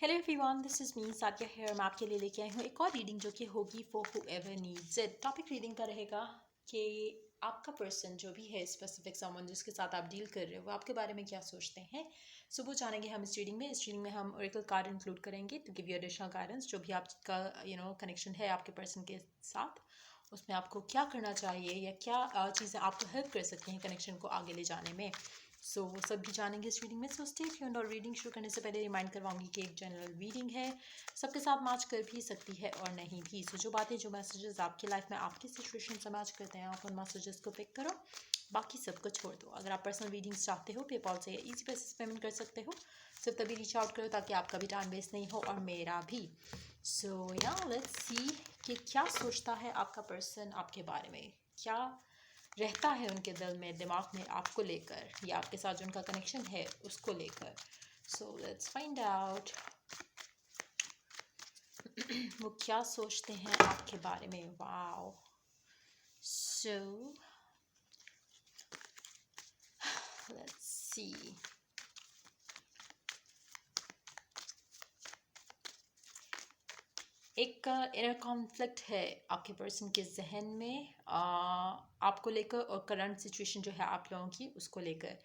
Hello everyone, this is me Sadia here. मैं आपके लिए लेके आई हूँ एक और रीडिंग जो कि होगी for whoever needs it. Topic reading का रहेगा कि आपका पर्सन जो भी है, स्पेसिफिक समवन जिसके साथ आप डील कर रहे हो, वो आपके बारे में क्या सोचते हैं। सो वो जानेंगे हम इस रीडिंग में। हम ओरेकल कार्ड इंक्लूड करेंगे to give you additional guidance. जो भी आपका कनेक्शन है आपके पर्सन के साथ, उसमें आपको क्या करना चाहिए या क्या चीज़ें आपको हेल्प कर सकती हैं कनेक्शन को आगे ले जाने में। वो सब भी जानेंगे इस रीडिंग में। Stay tuned. और रीडिंग शुरू करने से पहले रिमाइंड करवाऊंगी कि एक जनरल रीडिंग है, सबके साथ मैच कर भी सकती है और नहीं भी। जो बातें, जो मैसेजेस आपकी लाइफ में आपकी सिचुएशन से मैच करते हैं, आप उन मैसेजेस को पिक करो, बाकी सबको छोड़ दो। अगर आप पर्सनल रीडिंग्स चाहते हो, पेपॉल से ईजी बेसिस पेमेंट कर सकते हो। सिर्फ तभी रीच आउट करो ताकि आपका भी टाइम वेस्ट नहीं हो और मेरा भी। लेट्स सी कि क्या सोचता है आपका पर्सन आपके बारे में, क्या रहता है उनके दिल में, दिमाग में आपको लेकर, या आपके साथ जो उनका कनेक्शन है उसको लेकर। लेट्स फाइंड आउट वो क्या सोचते हैं आपके बारे में। वाओ। So let's see. एक इनर कॉन्फ्लिक्ट है आपके पर्सन के जहन में आपको लेकर, और करंट सिचुएशन जो है आप लोगों की उसको लेकर।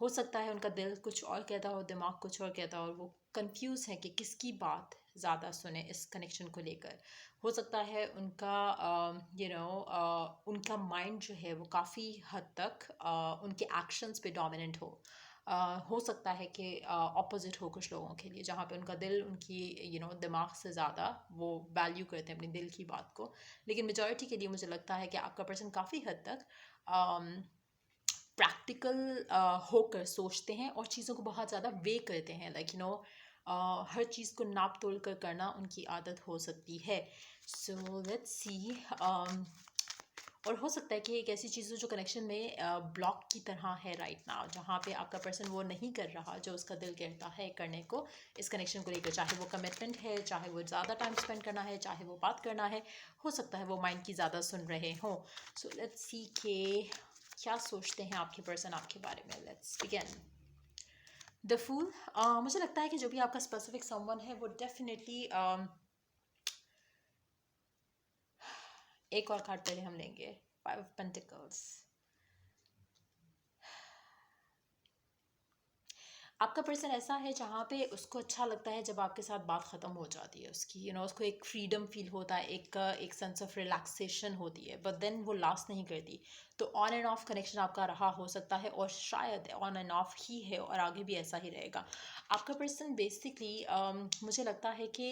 हो सकता है उनका दिल कुछ और कहता हो, दिमाग कुछ और कहता हो, और वो कंफ्यूज है कि किसकी बात ज़्यादा सुने इस कनेक्शन को लेकर। हो सकता है उनका उनका माइंड जो है वो काफ़ी हद तक उनके एक्शंस पे डोमिनेंट हो। हो सकता है कि ऑपोजिट हो कुछ लोगों के लिए, जहाँ पे उनका दिल उनकी दिमाग से ज़्यादा वो वैल्यू करते हैं अपने दिल की बात को। लेकिन मेजॉरिटी के लिए मुझे लगता है कि आपका पर्सन काफ़ी हद तक प्रैक्टिकल होकर सोचते हैं और चीज़ों को बहुत ज़्यादा वे करते हैं। हर चीज़ को नाप तोल कर करना उनकी आदत हो सकती है। Let's see. और हो सकता है कि एक ऐसी चीज़ हो जो कनेक्शन में ब्लॉक की तरह है राइट नाउ, जहाँ पे आपका पर्सन वो नहीं कर रहा जो उसका दिल कहता है करने को इस कनेक्शन को लेकर। चाहे वो कमिटमेंट है, चाहे वो ज़्यादा टाइम स्पेंड करना है, चाहे वो बात करना है, हो सकता है वो माइंड की ज़्यादा सुन रहे हों। लेट्स सी के क्या सोचते हैं आपके पर्सन आपके बारे में। Let's begin. The fool. मुझे लगता है कि जो भी आपका स्पेसिफिक समवन है वो डेफिनेटली एक और कार्ड पहले हम लेंगे, 5 ऑफ पेंटिकल्स। आपका पर्सन ऐसा है जहाँ पे उसको अच्छा लगता है जब आपके साथ बात ख़त्म हो जाती है उसकी, उसको एक फ्रीडम फील होता है, एक सेंस ऑफ रिलैक्सेशन होती है, बट देन वो लास्ट नहीं करती। तो ऑन एंड ऑफ कनेक्शन आपका रहा हो सकता है, और शायद ऑन एंड ऑफ ही है और आगे भी ऐसा ही रहेगा। आपका पर्सन बेसिकली मुझे लगता है कि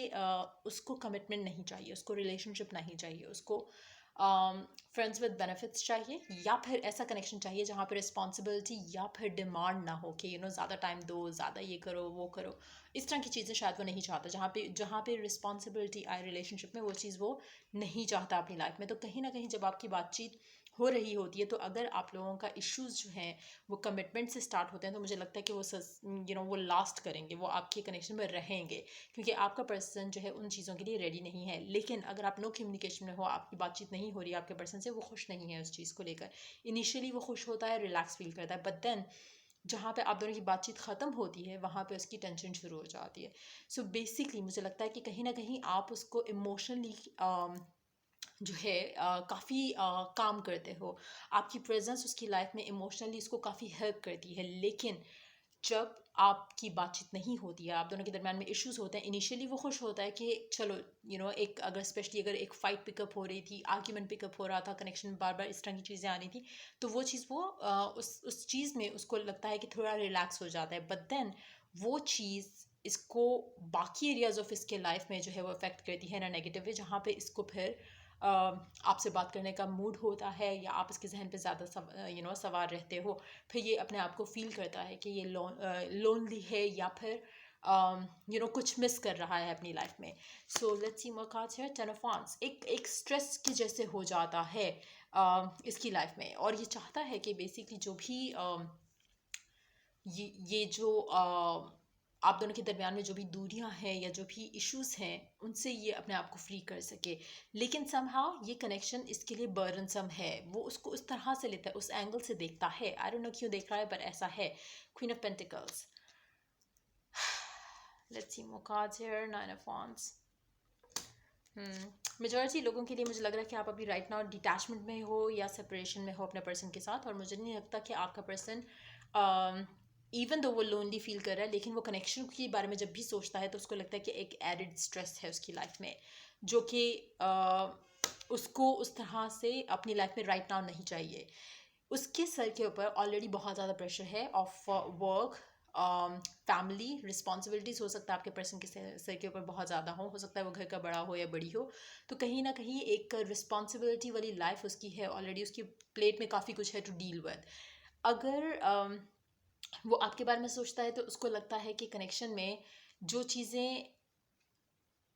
उसको कमिटमेंट नहीं चाहिए, उसको रिलेशनशिप नहीं चाहिए, उसको फ्रेंड्स विद बेनिफिट्स चाहिए, या फिर ऐसा कनेक्शन चाहिए जहाँ पे रिस्पॉन्सिबिलिटी या फिर डिमांड ना हो कि ज़्यादा टाइम दो, ज़्यादा ये करो वो करो। इस तरह की चीज़ें शायद वो नहीं चाहता। जहाँ पे रिस्पॉन्सिबिलिटी आए रिलेशनशिप में, वो चीज़ वो नहीं चाहता अपनी लाइफ में। तो कहीं ना कहीं जब आपकी बातचीत हो रही होती है, तो अगर आप लोगों का इश्यूज जो हैं वो कमिटमेंट से स्टार्ट होते हैं, तो मुझे लगता है कि वो लास्ट करेंगे, वो आपके कनेक्शन में रहेंगे, क्योंकि आपका पर्सन जो है उन चीज़ों के लिए रेडी नहीं है। लेकिन अगर आप नो कम्युनिकेशन में हो, आपकी बातचीत नहीं हो रही है आपके पर्सन से, वो खुश नहीं है उस चीज़ को लेकर। इनिशियली वो खुश होता है, रिलैक्स फील करता है, बट देन जहाँ पे आप दोनों की बातचीत ख़त्म होती है वहाँ पे उसकी टेंशन शुरू हो जाती है। बेसिकली मुझे लगता है कि कहीं ना कहीं आप उसको इमोशनली जो है काफ़ी काम करते हो। आपकी प्रेजेंस उसकी लाइफ में इमोशनली उसको काफ़ी हेल्प करती है। लेकिन जब आपकी बातचीत नहीं होती है, आप दोनों के दरमियान में इश्यूज होते हैं, इनिशियली वो खुश होता है कि चलो एक अगर स्पेशली अगर एक फ़ाइट पिकअप हो रही थी, आर्ग्यूमेंट पिकअप हो रहा था, कनेक्शन में बार बार इस तरह की चीज़ें आ रही थी, तो वो चीज़ वो उस चीज़ में उसको लगता है कि थोड़ा रिलैक्स हो जाता है। बट देन वो चीज़ इसको बाकी एरियाज ऑफ इसके लाइफ में जो है वो अफेक्ट करती है ना नेगेटिव वे, जहाँ पे इसको फिर आपसे बात करने का मूड होता है, या आप इसके जहन पे ज़्यादा सवार रहते हो। फिर ये अपने आप को फील करता है कि ये लोनली है, या फिर कुछ मिस कर रहा है अपनी लाइफ में। Let's see more cards here. 10 of wands एक स्ट्रेस के जैसे हो जाता है इसकी लाइफ में, और ये चाहता है कि बेसिकली जो भी ये जो आप दोनों के दरमियान में जो भी दूरियां हैं या जो भी इश्यूज हैं, उनसे ये अपने आप को फ्री कर सके। लेकिन समहाउ ये कनेक्शन इसके लिए बर्डनसम है। वो उसको उस तरह से लेता है, उस एंगल से देखता है। आई डोंट नो क्यों देख रहा है, पर ऐसा है। Queen of pentacles. Let's see more cards here, 9 of wands। Majority लोगों के लिए मुझे लग रहा है कि आप अभी राइट नाउ डिटैचमेंट में हो या सेपरेशन में हो अपने पर्सन के साथ, और मुझे नहीं लगता कि आपका पर्सन इवन दो वो लोनली फील कर रहा है, लेकिन वो कनेक्शन के बारे में जब भी सोचता है तो उसको लगता है कि एक एडिड स्ट्रेस है उसकी लाइफ में, जो कि उसको उस तरह से अपनी लाइफ में राइट नाउ नहीं चाहिए। उसके सर के ऊपर ऑलरेडी बहुत ज़्यादा प्रेशर है ऑफ वर्क, फैमिली रिस्पॉन्सिबिलिटीज़, हो सकता है आपके पर्सन के सर के ऊपर बहुत ज़्यादा हो सकता है वो घर का बड़ा हो या बड़ी हो, तो कहीं ना कहीं एक रिस्पॉन्सिबिलिटी वाली लाइफ उसकी है ऑलरेडी, उसकी प्लेट में काफ़ी कुछ है टू डील विद। अगर वो आपके बारे में सोचता है तो उसको लगता है कि कनेक्शन में जो चीज़ें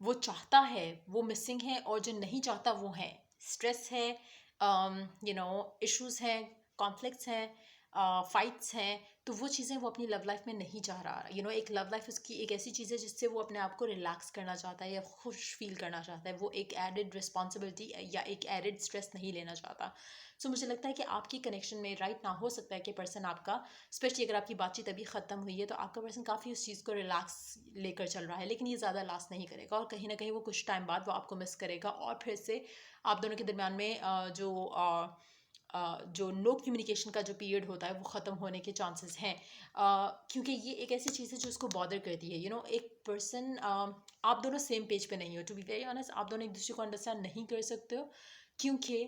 वो चाहता है वो मिसिंग है, और जो नहीं चाहता वो है स्ट्रेस है, इश्यूज हैं, कॉन्फ्लिक्ट्स हैं, फाइट्स हैं। तो वो चीज़ें वो अपनी लव लाइफ में नहीं चाह रहा। एक लव लाइफ उसकी एक ऐसी चीज़ है जिससे वो अपने आप को रिलैक्स करना चाहता है या खुश फील करना चाहता है, वो एक एडेड रिस्पॉन्सिबिलिटी या एक एडेड स्ट्रेस नहीं लेना चाहता। सो मुझे लगता है कि आपकी कनेक्शन में राइट ना हो सकता है कि पर्सन आपका, स्पेशली अगर आपकी बातचीत अभी ख़त्म हुई है, तो आपका पर्सन काफ़ी उस चीज़ को रिलैक्स लेकर चल रहा है, लेकिन ये ज़्यादा लास्ट नहीं करेगा, और कहीं ना कहीं वो कुछ टाइम बाद वो आपको मिस करेगा, और फिर से आप दोनों के दरमियान में जो नो कम्युनिकेशन का जो पीरियड होता है वो ख़त्म होने के चांसेस हैं, क्योंकि ये एक ऐसी चीज़ है जो उसको बॉदर करती है। एक पर्सन, आप दोनों सेम पेज पे नहीं हो, टू बी वेरी ऑनेस्ट, आप दोनों एक दूसरे को अंडरस्टैंड नहीं कर सकते हो, क्योंकि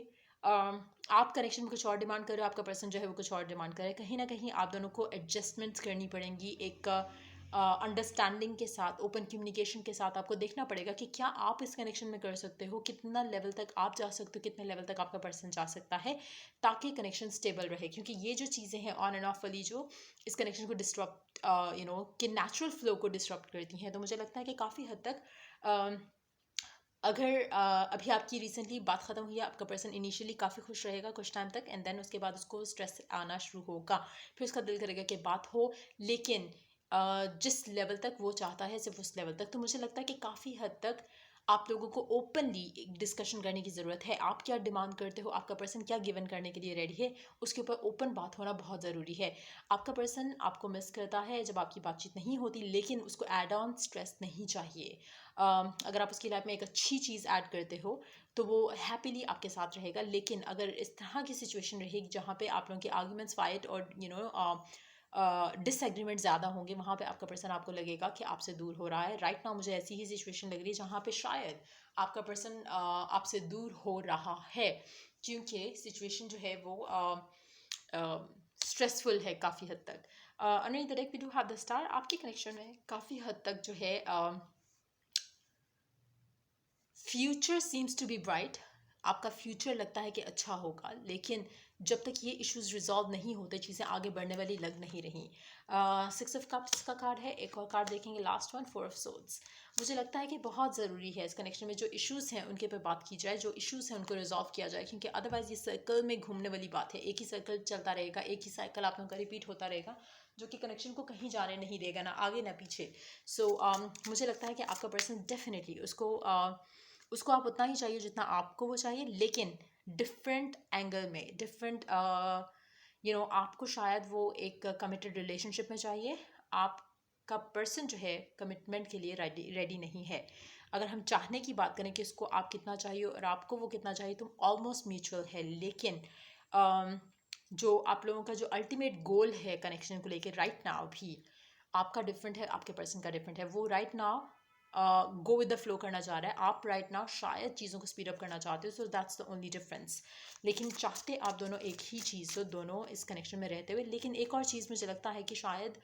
आप कनेक्शन में कुछ और डिमांड कर रहे हो, आपका पर्सन जो है वो कुछ और डिमांड कर रहा है। कहीं ना कहीं आप दोनों को एडजस्टमेंट्स करनी पड़ेंगी, एक अंडरस्टैंडिंग के साथ, ओपन कम्युनिकेशन के साथ आपको देखना पड़ेगा कि क्या आप इस कनेक्शन में कर सकते हो, कितना लेवल तक आप जा सकते हो, कितने लेवल तक आपका पर्सन जा सकता है, ताकि कनेक्शन स्टेबल रहे। क्योंकि ये जो चीज़ें हैं ऑन एंड ऑफ वाली, जो इस कनेक्शन को डिस्टर्ब कि नेचुरल फ्लो को डिस्टर्ब करती हैं, तो मुझे लगता है कि काफ़ी हद तक अगर अभी आपकी रिसेंटली बात ख़त्म हुई है, आपका पर्सन इनिशियली काफ़ी खुश रहेगा कुछ टाइम तक, एंड देन उसके बाद उसको स्ट्रेस आना शुरू होगा, फिर उसका दिल करेगा कि बात हो, लेकिन जिस लेवल तक वो चाहता है सिर्फ उस लेवल तक। तो मुझे लगता है कि काफ़ी हद तक आप लोगों को ओपनली एक डिस्कशन करने की ज़रूरत है। आप क्या डिमांड करते हो, आपका पर्सन क्या गिवन करने के लिए रेडी है, उसके ऊपर ओपन बात होना बहुत ज़रूरी है। आपका पर्सन आपको मिस करता है जब आपकी बातचीत नहीं होती, लेकिन उसको एड ऑन स्ट्रेस नहीं चाहिए। अगर आप उसकी लाइफ में एक अच्छी चीज़ ऐड करते हो तो वो हैप्पीली आपके साथ रहेगा, लेकिन अगर इस तरह की सिचुएशन रहेगी जहाँ पे आप लोगों के आर्ग्यूमेंट्स, फाइट और डिसएग्रीमेंट ज़्यादा होंगे, वहाँ पे आपका पर्सन आपको लगेगा कि आपसे दूर हो रहा है। राइट नाउ मुझे ऐसी ही सिचुएशन लग रही है जहाँ पे शायद आपका पर्सन आपसे दूर हो रहा है, क्योंकि सिचुएशन जो है वो स्ट्रेसफुल है काफ़ी हद तक। Underneath the deck we do have the star. आपके कनेक्शन में काफ़ी हद तक जो है future seems to be bright. आपका फ्यूचर लगता है कि अच्छा होगा, लेकिन जब तक ये इश्यूज रिजॉल्व नहीं होते चीज़ें आगे बढ़ने वाली लग नहीं रही। 6 ऑफ कप्स का कार्ड है। एक और कार्ड देखेंगे, लास्ट वन, 4 ऑफ सोर्ड्स। मुझे लगता है कि बहुत ज़रूरी है इस कनेक्शन में जो इश्यूज़ हैं उनके पर बात की जाए, जो इश्यूज़ हैं उनको रिजॉल्व किया जाए, क्योंकि अदरवाइज ये सर्कल में घूमने वाली बात है, एक ही सर्कल चलता रहेगा, एक ही साइकिल आप लोगों का रिपीट होता रहेगा, जो कि कनेक्शन को कहीं जाने नहीं देगा, ना आगे ना पीछे। सो मुझे लगता है कि आपका पर्सन डेफिनेटली उसको आप उतना ही चाहिए जितना आपको वो चाहिए, लेकिन डिफरेंट एंगल में, डिफरेंट आपको शायद वो एक कमिटेड रिलेशनशिप में चाहिए, आपका पर्सन जो है कमिटमेंट के लिए रेडी नहीं है। अगर हम चाहने की बात करें कि उसको आप कितना चाहिए और आपको वो कितना चाहिए, तो ऑलमोस्ट म्यूचुअल है, लेकिन जो आप लोगों का जो अल्टीमेट गोल है कनेक्शन को लेकर राइट नाउ भी आपका डिफरेंट है, आपके पर्सन का डिफरेंट है। वो right now go with the flow करना चाह रहा है, आप राइट नाउ शायद चीज़ों को स्पीड अप करना चाहते हो, so that's the only difference. लेकिन चाहते आप दोनों एक ही चीज़ हो, दोनों इस कनेक्शन में रहते हुए। लेकिन एक और चीज़ मुझे लगता है कि शायद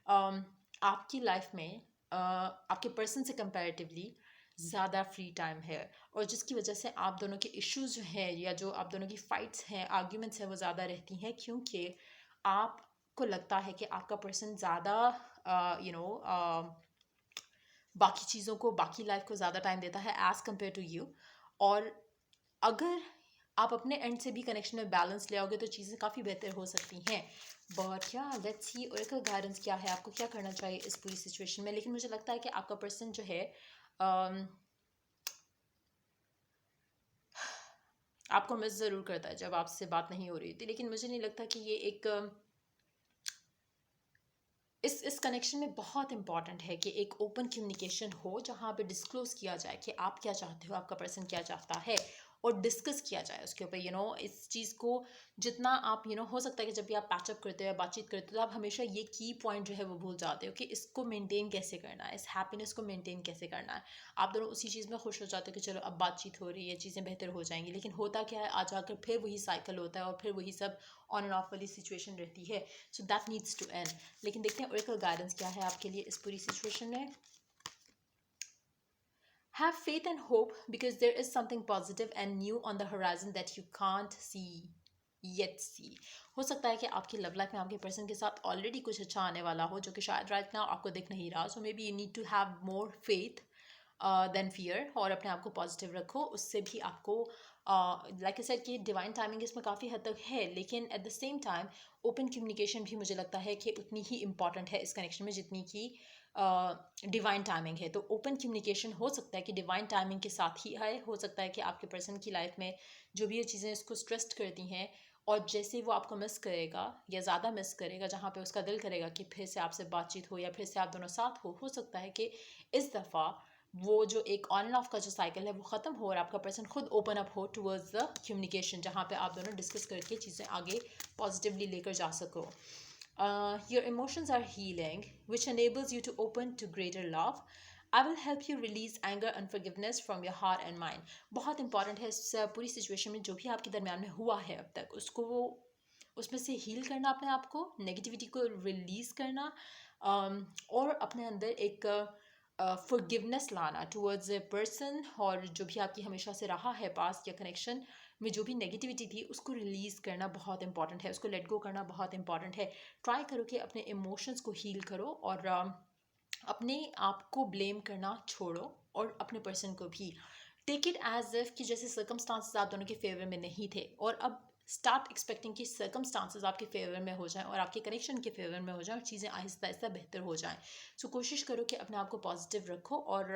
आपकी लाइफ में आपके पर्सन से कंपैरेटिवली ज़्यादा फ्री टाइम है, और जिसकी वजह से आप दोनों के इश्यूज जो हैं या जो आप दोनों की फाइट्स हैं, आर्ग्यूमेंट्स हैं, वो ज़्यादा रहती हैं, क्योंकि आपको लगता है कि आपका पर्सन ज़्यादा बाकी चीज़ों को, बाकी लाइफ को ज़्यादा टाइम देता है एज़ कम्पेयर टू यू। और अगर आप अपने एंड से भी कनेक्शन में बैलेंस ले आओगे तो चीज़ें काफ़ी बेहतर हो सकती हैं। बट या लेट्स सी ओरेकल गाइडेंस क्या है, आपको क्या करना चाहिए इस पूरी सिचुएशन में। लेकिन मुझे लगता है कि आपका पर्सन जो है आपको मिस ज़रूर करता है जब आपसे बात नहीं हो रही थी, लेकिन मुझे नहीं लगता कि ये एक इस कनेक्शन में बहुत इंपॉर्टेंट है कि एक ओपन कम्युनिकेशन हो जहाँ पे डिस्क्लोज किया जाए कि आप क्या चाहते हो, आपका पर्सन क्या चाहता है, और डिस्कस किया जाए उसके ऊपर। इस चीज़ को जितना आप हो सकता है कि जब भी आप पैचअप करते हो या बातचीत करते हो तो आप हमेशा ये की पॉइंट जो है वो भूल जाते हो कि इसको मेंटेन कैसे करना है, इस हैप्पीनेस को मेंटेन कैसे करना है। आप दोनों उसी चीज़ में खुश हो जाते हो कि चलो अब बातचीत हो रही है, चीज़ें बेहतर हो जाएंगी, लेकिन होता क्या है, आ जाकर फिर वही साइकिल होता है और फिर वही सब ऑन एंड ऑफ वाली सिचुएशन रहती है। So that needs to end. लेकिन देखते हैं ओरेकल गाइडेंस क्या है आपके लिए इस पूरी सिचुएशन में। Have faith and hope because there is something positive and new on the horizon that you can't see yet see. हो सकता है कि आपकी लव लाइफ में आपके पर्सन के साथ ऑलरेडी कुछ अच्छा आने वाला हो जो कि शायद राइट नाउ आपको दिख नहीं रहा। So maybe you need to have more faith than fear, और अपने आप को पॉजिटिव रखो। उससे भी आपको लाइक आई सेड कि डिवाइन टाइमिंग इसमें काफ़ी हद तक है, लेकिन at the same time open communication भी मुझे लगता है कि उतनी ही इंपॉर्टेंट है इस कनेक्शन में जितनी कि डिवाइन टाइमिंग है। तो ओपन कम्युनिकेशन हो सकता है कि डिवाइन टाइमिंग के साथ ही आए। हो सकता है कि आपके पर्सन की लाइफ में जो भी ये चीज़ें इसको स्ट्रेस्ड करती हैं, और जैसे वो आपको मिस करेगा या ज़्यादा मिस करेगा, जहाँ पे उसका दिल करेगा कि फिर से आपसे बातचीत हो या फिर से आप दोनों साथ हो सकता है कि इस दफ़ा वो जो एक ऑन एंड ऑफ का जो साइकिल है वो ख़त्म हो और आपका पर्सन खुद ओपन अप हो टुवर्ड्स द कम्युनिकेशन, जहाँ पे आप दोनों डिस्कस करके चीज़ें आगे पॉजिटिवली लेकर जा सको। Your emotions are healing, which enables you to open to greater love. I will help you release anger and forgiveness from your heart and mind. बहुत इंपॉर्टेंट है इस पूरी सिचुएशन में जो भी आपके दरमियान में हुआ है अब तक, उसको वो उसमें से हील करना, अपने आप को नेगेटिविटी को रिलीज करना, और अपने अंदर एक फॉरगिवनेस लाना टुवर्ड्स ए पर्सन, और जो भी आपकी हमेशा से रहा है पास या कनेक्शन में जो भी नेगेटिविटी थी उसको रिलीज़ करना बहुत इंपॉर्टेंट है, उसको लेट गो करना बहुत इंपॉर्टेंट है। ट्राई करो कि अपने इमोशंस को हील करो, और अपने आप को ब्लेम करना छोड़ो, और अपने पर्सन को भी टेक इट एज इफ कि जैसे सर्कमस्टांसेस आप दोनों के फेवर में नहीं थे, और अब स्टार्ट एक्सपेक्टिंग कि सर्कमस्टांसेस आपके फेवर में हो जाएं और आपके कनेक्शन के फेवर में हो जाएं और चीज़ें आहिस्ता आहिस्ता बेहतर हो जाएं। सो कोशिश करो कि अपने आप को पॉजिटिव रखो, और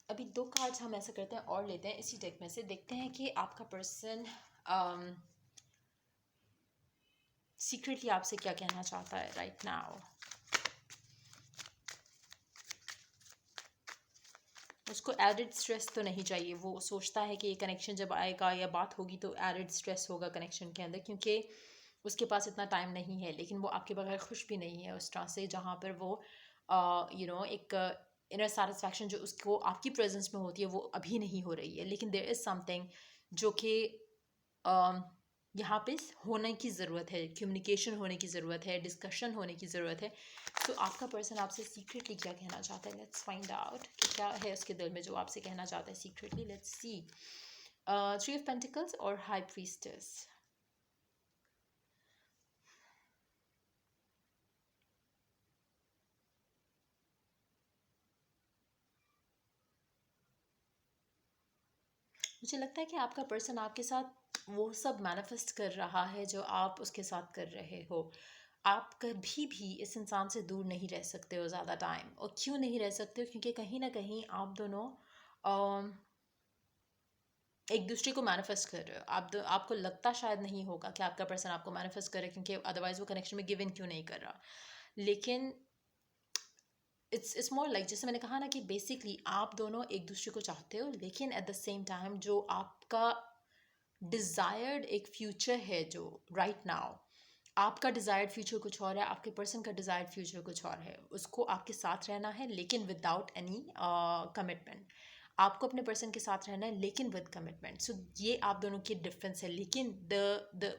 अभी 2 कार्ड्स हम ऐसा करते हैं और लेते हैं इसी डेक में से, देखते हैं कि आपका पर्सन सीक्रेटली आपसे क्या कहना चाहता है राइट नाउ। उसको एडिड स्ट्रेस तो नहीं चाहिए, वो सोचता है कि ये कनेक्शन जब आएगा या बात होगी तो एडिड स्ट्रेस होगा कनेक्शन के अंदर, क्योंकि उसके पास इतना टाइम नहीं है। लेकिन वो आपके बगैर खुश भी नहीं है उस तरह से, जहाँ पर वो एक इनर सेटिस्फैक्शन जो उसको आपकी प्रेजेंस में होती है वो अभी नहीं हो रही है। लेकिन देयर इज़ समथिंग जो कि यहाँ पे होने की ज़रूरत है, कम्युनिकेशन होने की ज़रूरत है, डिस्कशन होने की ज़रूरत है। तो आपका पर्सन आपसे सीक्रेटली क्या कहना चाहता है, लेट्स फाइंड आउट कि क्या है उसके दिल में जो आपसे कहना चाहता है secretly. Let's see, 3 of pentacles और हाई प्रीस्टेस। मुझे लगता है कि आपका पर्सन आपके साथ वो सब मैनिफेस्ट कर रहा है जो आप उसके साथ कर रहे हो। आप कभी भी इस इंसान से दूर नहीं रह सकते हो ज़्यादा टाइम। और क्यों नहीं रह सकते हो, क्योंकि कहीं ना कहीं आप दोनों अम, एक दूसरे को मैनिफेस्ट कर रहे हो। आपको लगता शायद नहीं होगा कि आपका पर्सन आपको मैनिफेस्ट करे, क्योंकि अदरवाइज वो कनेक्शन में गिव इन क्यों नहीं कर रहा। लेकिन इट्स मोर लाइक, जैसे मैंने कहा ना कि बेसिकली आप दोनों एक दूसरे को चाहते हो, लेकिन एट द सेम टाइम जो आपका डिज़ायर्ड एक फ्यूचर है जो राइट नाउ, आपका डिज़ायर्ड फ्यूचर कुछ और है, आपके पर्सन का डिज़ायर्ड फ्यूचर कुछ और है। उसको आपके साथ रहना है लेकिन विदाउट एनी कमिटमेंट। आपको अपने पर्सन के साथ रहना है लेकिन विद कमिटमेंट। सो ये आप दोनों की डिफरेंस है, लेकिन द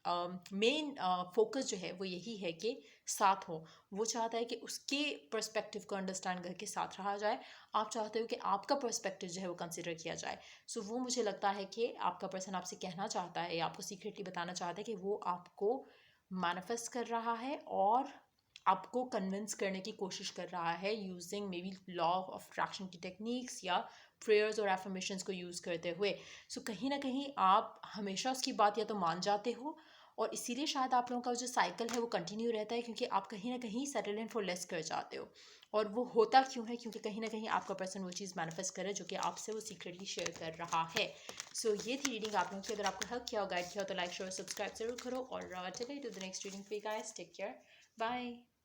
मेन फोकस जो है वो यही है कि साथ हो। वो चाहता है कि उसके पर्सपेक्टिव को अंडरस्टैंड करके साथ रहा जाए, आप चाहते हो कि आपका पर्सपेक्टिव जो है वो कंसिडर किया जाए। सो वो मुझे लगता है कि आपका पर्सन आपसे कहना चाहता है या आपको सीक्रेटली बताना चाहता है कि वो आपको मैनिफेस्ट कर रहा है और आपको कन्विंस करने की कोशिश कर रहा है using may be law of attraction की टेक्निक्स या प्रेयर्स और एफर्मेशंस को यूज़ करते हुए। सो कहीं ना कहीं आप हमेशा उसकी बात या तो मान जाते हो, और इसीलिए शायद आप लोगों का जो साइकिल है वो कंटिन्यू रहता है, क्योंकि आप कहीं ना कहीं सेटल इन फॉर लेस कर जाते हो। और वो होता क्यों है? क्योंकि कहीं ना कहीं आपका पर्सन वो चीज़ मैनिफेस्ट कर रहा है जो कि आपसे वो सीक्रेटली शेयर कर रहा है। सो ये थी रीडिंग आप लोगों की। अगर आपको हेल्प किया हो, गाइड किया हो, तो लाइक शेयर सब्सक्राइब जरूर करो। और चलिए to the next reading for you guys, take care, bye.